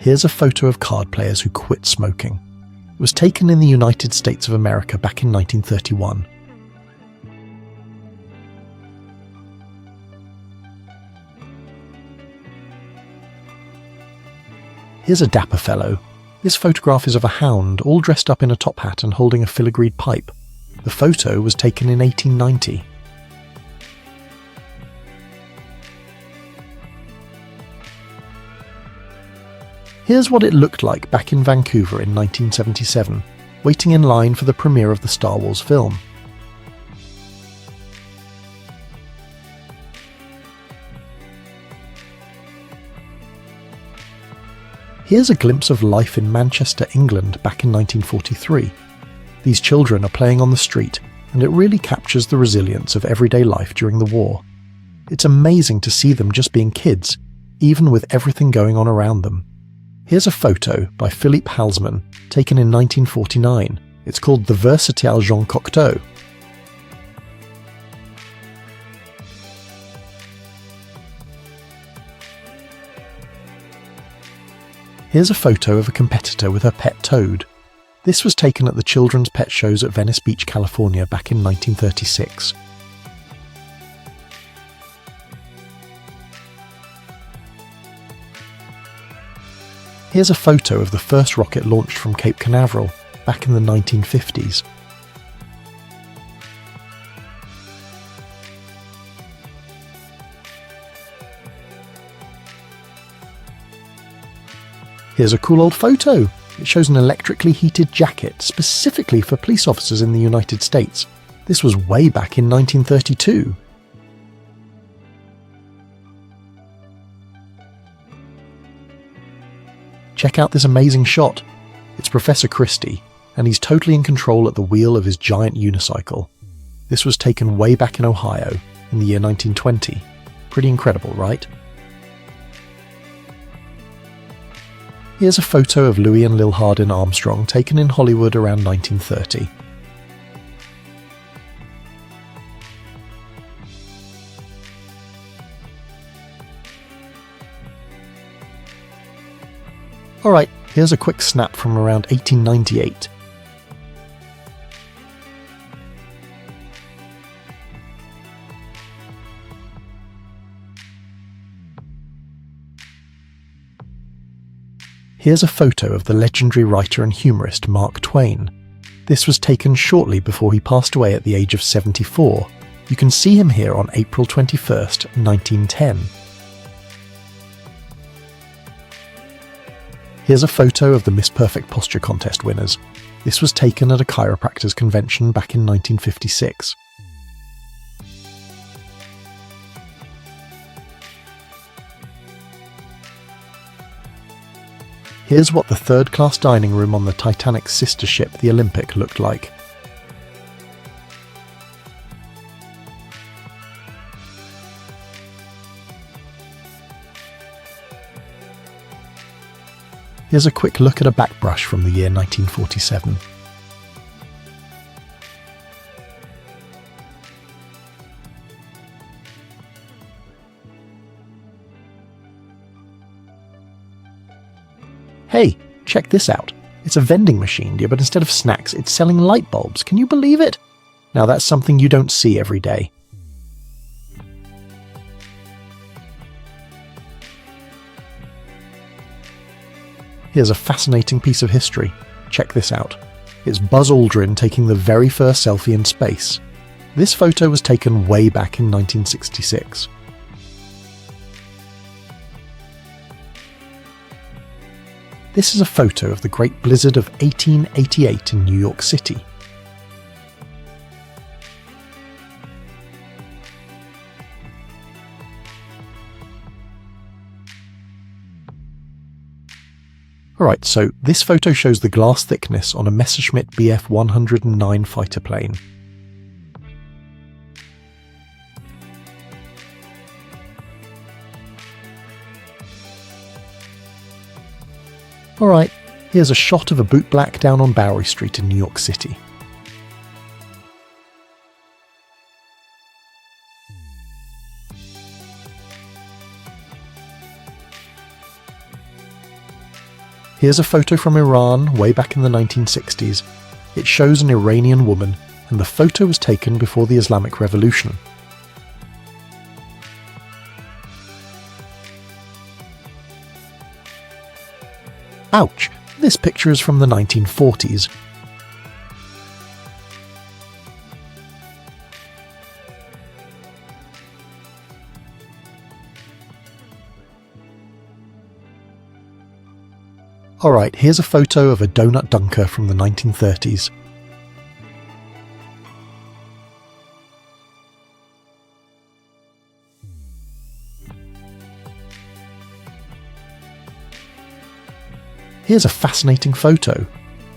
Here's a photo of card players who quit smoking. It was taken in the United States of America back in 1931. Here's a dapper fellow. This photograph is of a hound, all dressed up in a top hat and holding a filigreed pipe. The photo was taken in 1890. Here's what it looked like back in Vancouver in 1977, waiting in line for the premiere of the Star Wars film. Here's a glimpse of life in Manchester, England back in 1943. These children are playing on the street, and it really captures the resilience of everyday life during the war. It's amazing to see them just being kids, even with everything going on around them. Here's a photo by Philippe Halsman, taken in 1949. It's called The Versatile Jean Cocteau. Here's a photo of a competitor with her pet toad. This was taken at the children's pet shows at Venice Beach, California back in 1936. Here's a photo of the first rocket launched from Cape Canaveral back in the 1950s. Here's a cool old photo. It shows an electrically heated jacket specifically for police officers in the United States. This was way back in 1932. Check out this amazing shot. It's Professor Christie, and he's totally in control at the wheel of his giant unicycle. This was taken way back in Ohio in the year 1920. Pretty incredible, right? Here's a photo of Louis and Lil Hardin Armstrong taken in Hollywood around 1930. Alright, here's a quick snap from around 1898. Here's a photo of the legendary writer and humorist Mark Twain. This was taken shortly before he passed away at the age of 74. You can see him here on April 21st, 1910. Here's a photo of the Miss Perfect Posture Contest winners. This was taken at a chiropractors convention back in 1956. Here's what the third-class dining room on the Titanic's sister ship, the Olympic, looked like. Here's a quick look at a backbrush from the year 1947. Hey, check this out. It's a vending machine, dear, but instead of snacks, it's selling light bulbs. Can you believe it? Now that's something you don't see every day. Here's a fascinating piece of history. Check this out. It's Buzz Aldrin taking the very first selfie in space. This photo was taken way back in 1966. This is a photo of the Great Blizzard of 1888 in New York City. Alright, so this photo shows the glass thickness on a Messerschmitt Bf 109 fighter plane. Alright, here's a shot of a bootblack down on Bowery Street in New York City. Here's a photo from Iran way back in the 1960s. It shows an Iranian woman, and the photo was taken before the Islamic Revolution. Ouch! This picture is from the 1940s. Alright, here's a photo of a donut dunker from the 1930s. Here's a fascinating photo.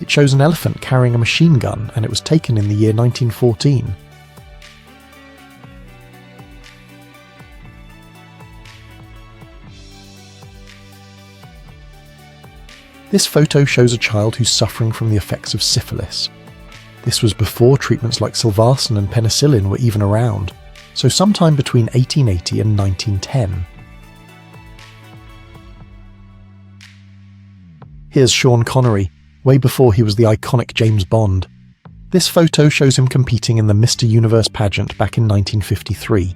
It shows an elephant carrying a machine gun, and it was taken in the year 1914. This photo shows a child who's suffering from the effects of syphilis. This was before treatments like Silvarsan and penicillin were even around, so sometime between 1880 and 1910. Here's Sean Connery, way before he was the iconic James Bond. This photo shows him competing in the Mr. Universe pageant back in 1953.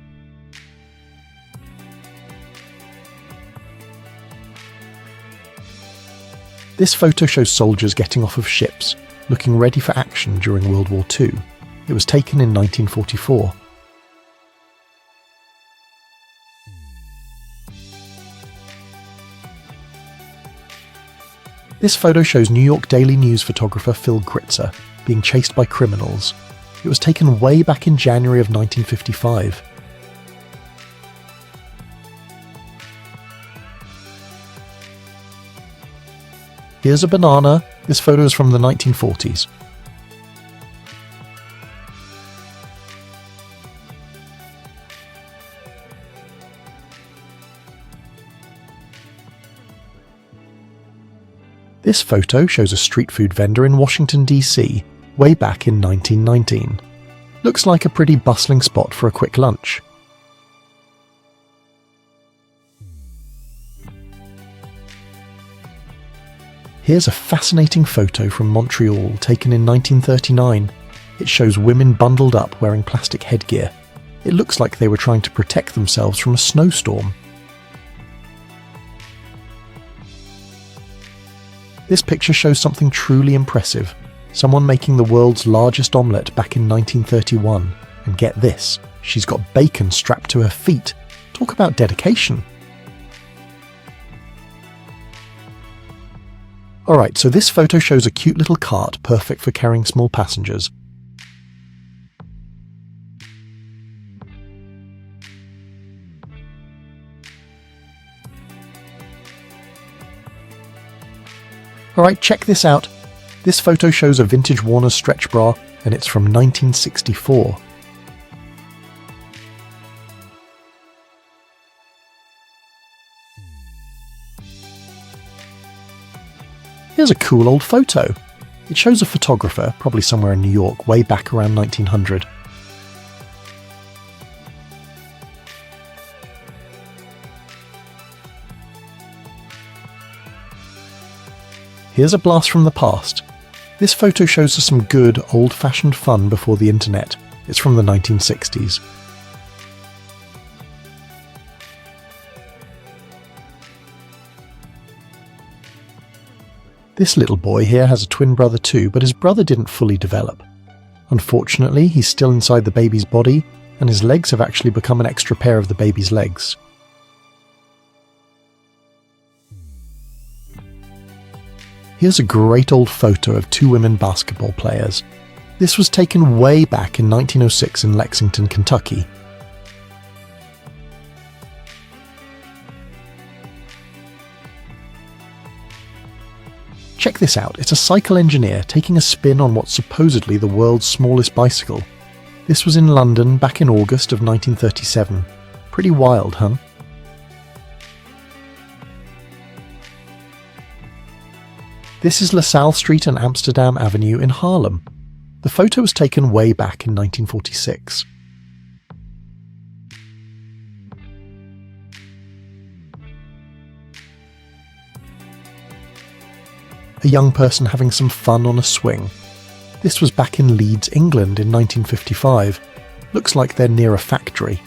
This photo shows soldiers getting off of ships, looking ready for action during World War II. It was taken in 1944. This photo shows New York Daily News photographer Phil Gritzer being chased by criminals. It was taken way back in January of 1955. Here's a banana. This photo is from the 1940s. This photo shows a street food vendor in Washington, D.C., way back in 1919. Looks like a pretty bustling spot for a quick lunch. Here's a fascinating photo from Montreal taken in 1939. It shows women bundled up wearing plastic headgear. It looks like they were trying to protect themselves from a snowstorm. This picture shows something truly impressive. Someone making the world's largest omelette back in 1931. And get this, she's got bacon strapped to her feet. Talk about dedication. Alright, so this photo shows a cute little cart perfect for carrying small passengers. Alright, check this out. This photo shows a vintage Warner's stretch bra, and it's from 1964. Here's a cool old photo. It shows a photographer, probably somewhere in New York, way back around 1900. Here's a blast from the past. This photo shows us some good, old-fashioned fun before the internet. It's from the 1960s. This little boy here has a twin brother too, but his brother didn't fully develop. Unfortunately, he's still inside the baby's body, and his legs have actually become an extra pair of the baby's legs. Here's a great old photo of two women basketball players. This was taken way back in 1906 in Lexington, Kentucky. Check this out, it's a cycle engineer taking a spin on what's supposedly the world's smallest bicycle. This was in London back in August of 1937. Pretty wild, huh? This is LaSalle Street and Amsterdam Avenue in Harlem. The photo was taken way back in 1946. a young person having some fun on a swing. This was back in Leeds, England in 1955. Looks like they're near a factory.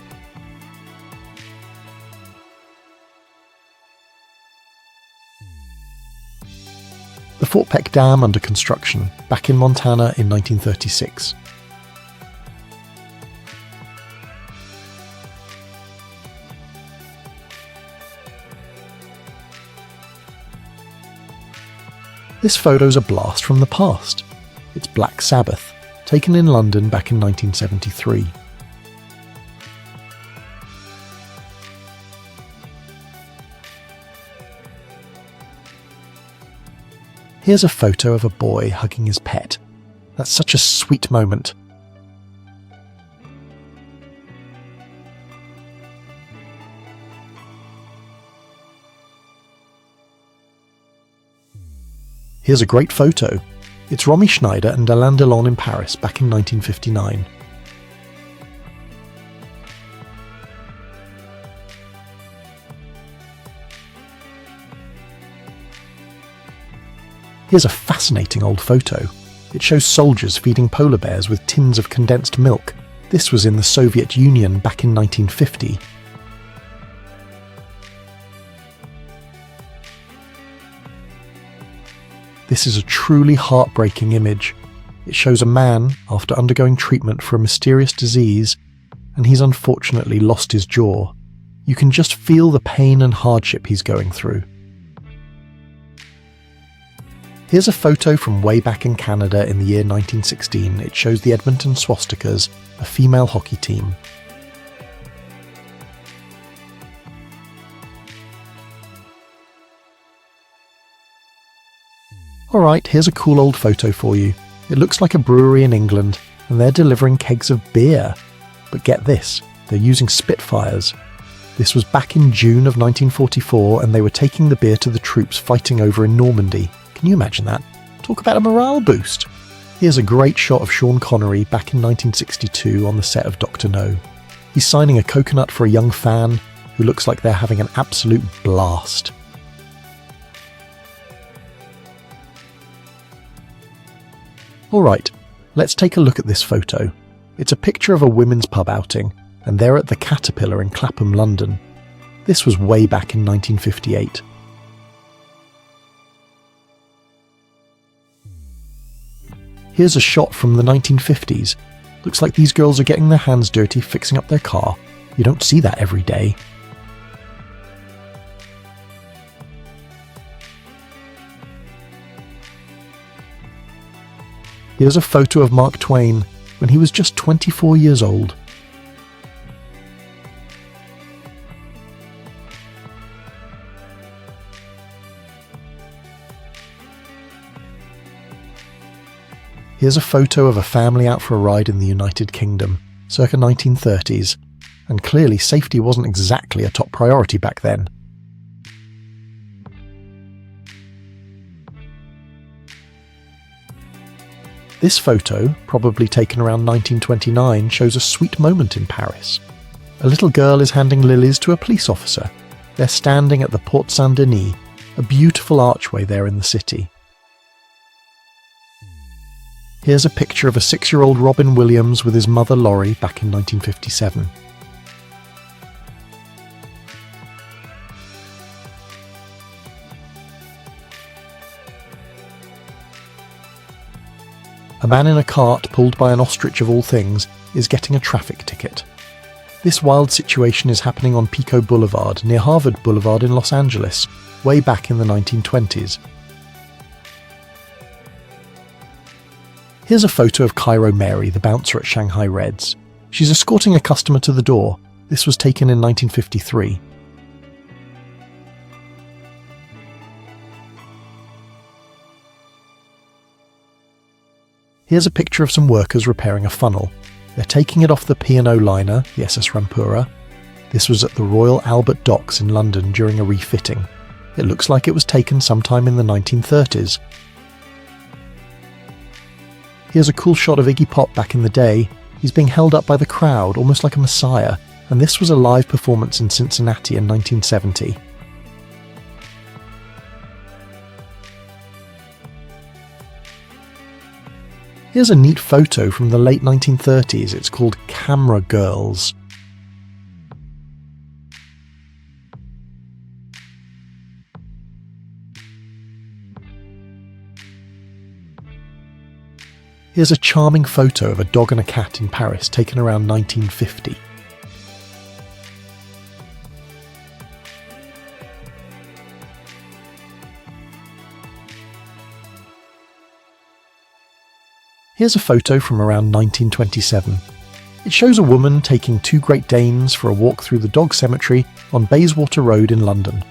The Fort Peck Dam under construction, back in Montana in 1936. This photo's a blast from the past. It's Black Sabbath, taken in London back in 1973. Here's a photo of a boy hugging his pet. That's such a sweet moment. Here's a great photo. It's Romy Schneider and Alain Delon in Paris back in 1959. Here's a fascinating old photo. It shows soldiers feeding polar bears with tins of condensed milk. This was in the Soviet Union back in 1950. This is a truly heartbreaking image. It shows a man after undergoing treatment for a mysterious disease, and he's unfortunately lost his jaw. You can just feel the pain and hardship he's going through. Here's a photo from way back in Canada in the year 1916. It shows the Edmonton Swastikas, a female hockey team. Alright, here's a cool old photo for you. It looks like a brewery in England, and they're delivering kegs of beer. But get this, they're using Spitfires. This was back in June of 1944, and they were taking the beer to the troops fighting over in Normandy. Can you imagine that? Talk about a morale boost! Here's a great shot of Sean Connery back in 1962 on the set of Dr. No. He's signing a coconut for a young fan who looks like they're having an absolute blast. Alright, let's take a look at this photo. It's a picture of a women's pub outing, and they're at the Caterpillar in Clapham, London. This was way back in 1958. Here's a shot from the 1950s. Looks like these girls are getting their hands dirty fixing up their car. You don't see that every day. Here's a photo of Mark Twain when he was just 24 years old. Here's a photo of a family out for a ride in the United Kingdom, circa 1930s, and clearly safety wasn't exactly a top priority back then. This photo, probably taken around 1929, shows a sweet moment in Paris. A little girl is handing lilies to a police officer. They're standing at the Porte Saint-Denis, a beautiful archway there in the city. Here's a picture of a 6-year-old Robin Williams with his mother Laurie back in 1957. A man in a cart pulled by an ostrich of all things is getting a traffic ticket. This wild situation is happening on Pico Boulevard near Harvard Boulevard in Los Angeles, way back in the 1920s. Here's a photo of Cairo Mary, the bouncer at Shanghai Reds. She's escorting a customer to the door. This was taken in 1953. Here's a picture of some workers repairing a funnel. They're taking it off the P&O liner, the SS Rampura. This was at the Royal Albert Docks in London during a refitting. It looks like it was taken sometime in the 1930s. Here's a cool shot of Iggy Pop back in the day. He's being held up by the crowd, almost like a messiah, and this was a live performance in Cincinnati in 1970. Here's a neat photo from the late 1930s. It's called Camera Girls. Here's a charming photo of a dog and a cat in Paris taken around 1950. Here's a photo from around 1927. It shows a woman taking two Great Danes for a walk through the dog cemetery on Bayswater Road in London.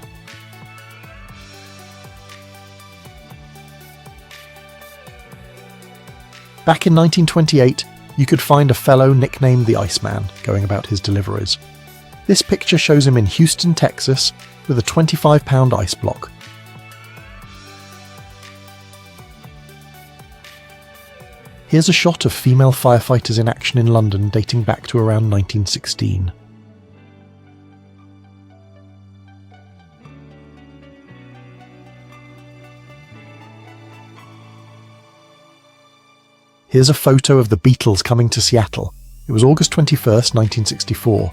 Back in 1928, you could find a fellow nicknamed the Iceman going about his deliveries. This picture shows him in Houston, Texas, with a 25-pound ice block. Here's a shot of female firefighters in action in London dating back to around 1916. Here's a photo of the Beatles coming to Seattle. It was August 21st, 1964.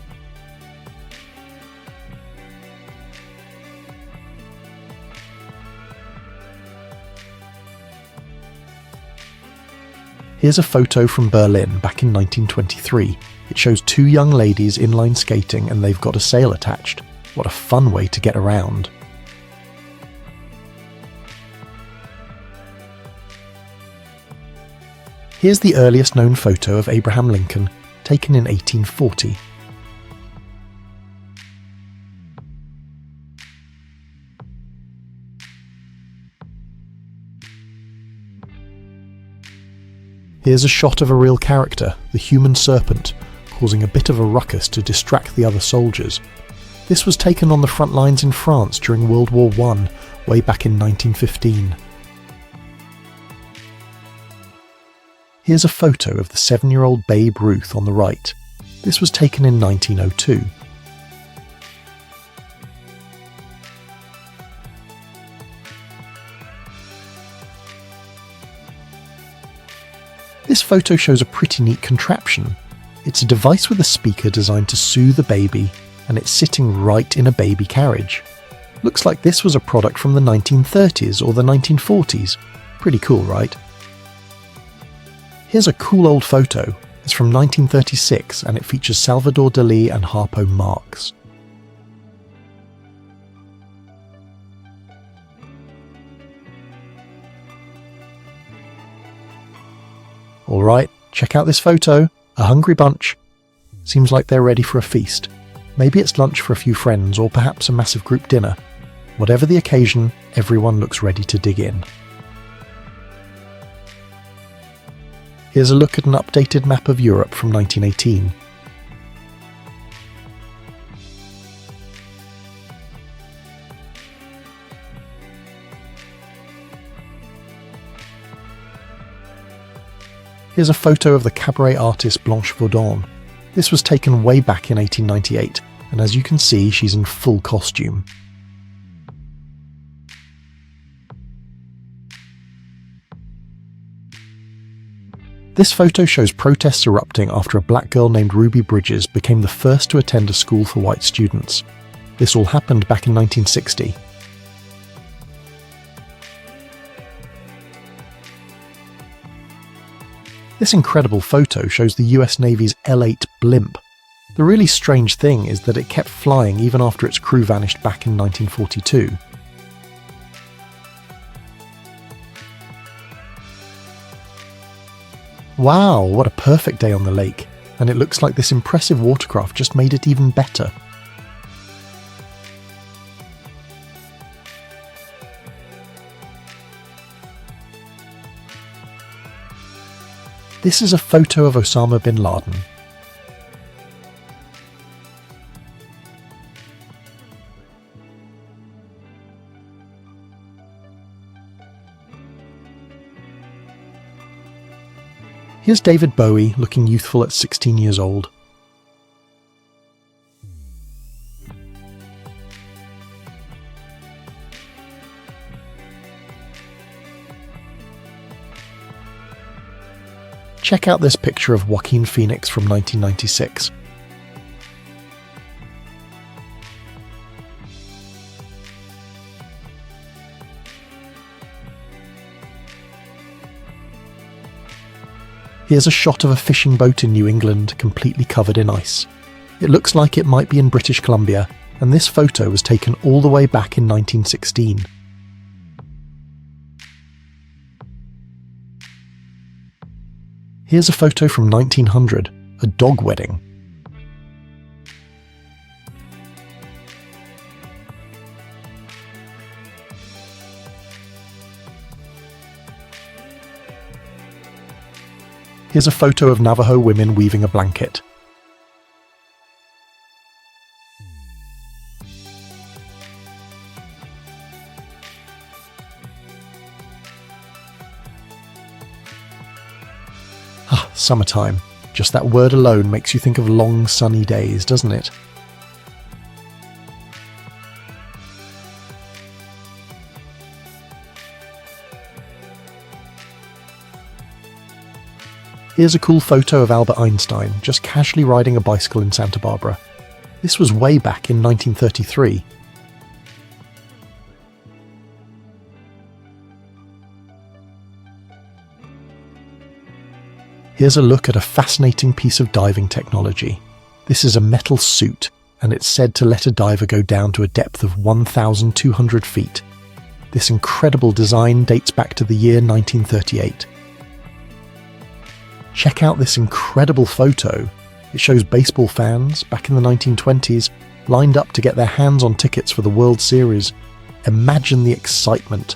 Here's a photo from Berlin back in 1923. It shows two young ladies inline skating and they've got a sail attached. What a fun way to get around. Here's the earliest known photo of Abraham Lincoln, taken in 1840. Here's a shot of a real character, the human serpent, causing a bit of a ruckus to distract the other soldiers. This was taken on the front lines in France during World War I, way back in 1915. Here's a photo of the 7-year-old Babe Ruth on the right. This was taken in 1902. This photo shows a pretty neat contraption. It's a device with a speaker designed to soothe a baby, and it's sitting right in a baby carriage. Looks like this was a product from the 1930s or the 1940s. Pretty cool, right? Here's a cool old photo. It's from 1936 and it features Salvador Dali and Harpo Marx. Alright, check out this photo. A hungry bunch. Seems like they're ready for a feast. Maybe it's lunch for a few friends or perhaps a massive group dinner. Whatever the occasion, everyone looks ready to dig in. Here's a look at an updated map of Europe from 1918. Here's a photo of the cabaret artist Blanche Vaudon. This was taken way back in 1898, and as you can see, she's in full costume. This photo shows protests erupting after a black girl named Ruby Bridges became the first to attend a school for white students. This all happened back in 1960. This incredible photo shows the US Navy's L-8 blimp. The really strange thing is that it kept flying even after its crew vanished back in 1942. Wow, what a perfect day on the lake, and it looks like this impressive watercraft just made it even better. This is a photo of Osama bin Laden. Here's David Bowie looking youthful at 16 years old. Check out this picture of Joaquin Phoenix from 1996. Here's a shot of a fishing boat in New England, completely covered in ice. It looks like it might be in British Columbia, and this photo was taken all the way back in 1916. Here's a photo from 1900, a dog wedding. Here's a photo of Navajo women weaving a blanket. Summertime. Just that word alone makes you think of long sunny days, doesn't it? Here's a cool photo of Albert Einstein just casually riding a bicycle in Santa Barbara. This was way back in 1933. Here's a look at a fascinating piece of diving technology. This is a metal suit, and it's said to let a diver go down to a depth of 1,200 feet. This incredible design dates back to the year 1938. Check out this incredible photo. It shows baseball fans, back in the 1920s, lined up to get their hands on tickets for the World Series. Imagine the excitement